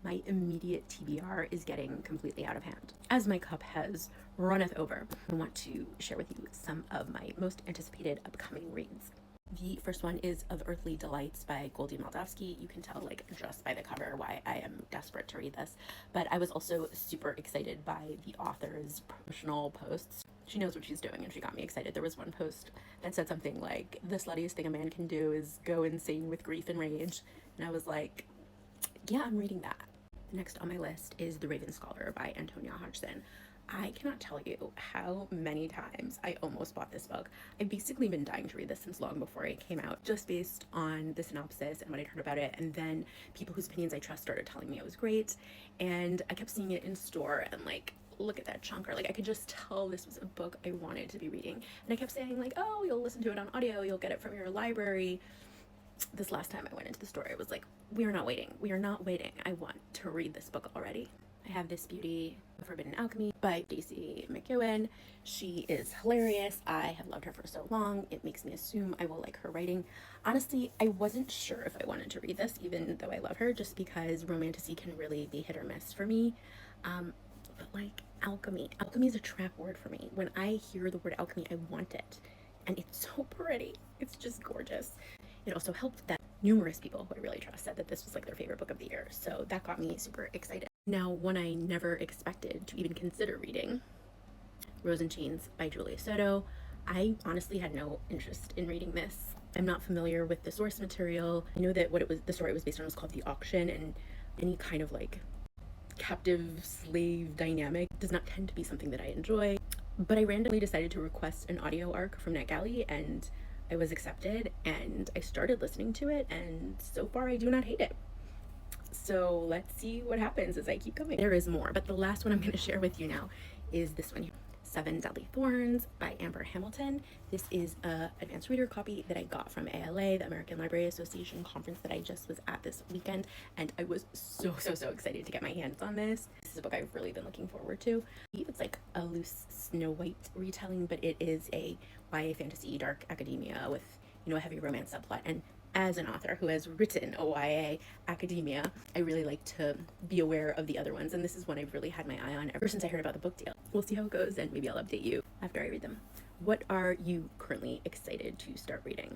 my immediate TBR is getting completely out of hand. As my cup has runneth over, I want to share with you some of my most anticipated upcoming reads. The first one is Of Earthly Delights by Goldie Moldavsky. You can tell, like, just by the cover why I am desperate to read this. But I was also super excited by the author's promotional posts. She knows what she's doing, and she got me excited. There was one post that said something like, "The sluttiest thing a man can do is go insane with grief and rage." And I was like, yeah, I'm reading that. Next on my list is The Raven Scholar by Antonia Hodgson. I cannot tell you how many times I almost bought this book. I've basically been dying to read this since long before it came out, just based on the synopsis and what I'd heard about it. And then people whose opinions I trust started telling me it was great. And I kept seeing it in store and, like, look at that chunker. Like, I could just tell this was a book I wanted to be reading. And I kept saying, like, oh, you'll listen to it on audio, you'll get it from your library. This last time I went into the store, it was like, we are not waiting. We are not waiting. I want to read this book already. I have This Beauty, Forbidden Alchemy by Stacey McEwen. She is hilarious. I have loved her for so long. It makes me assume I will like her writing. Honestly, I wasn't sure if I wanted to read this, even though I love her, just because romantasy can really be hit or miss for me. But like alchemy is a trap word for me. When I hear the word alchemy, I want it. And it's so pretty. It's just gorgeous. It also helped that numerous people who I really trust said that this was like their favorite book of the year. So that got me super excited. Now, one I never expected to even consider reading, Rose and Chains by Julia Soto. I honestly had no interest in reading this. I'm not familiar with the source material. I know that the story it was based on was called The Auction, and any kind of like captive slave dynamic does not tend to be something that I enjoy. But I randomly decided to request an audio arc from NetGalley, and I was accepted, and I started listening to it, and so far I do not hate it. So let's see what happens as I keep going. There is more, but the last one I'm going to share with you now is this one here, Seven Deadly Thorns by Amber Hamilton. This is a advanced reader copy that I got from ALA, the American Library Association conference that I just was at this weekend, and I was so excited to get my hands on this. This is a book I've really been looking forward to. It's like a loose Snow White retelling, but it is a YA fantasy dark academia with, you know, a heavy romance subplot. And as an author who has written a YA academia, I really like to be aware of the other ones, and this is one I've really had my eye on ever since I heard about the book deal. We'll see how it goes, and maybe I'll update you after I read them. What are you currently excited to start reading?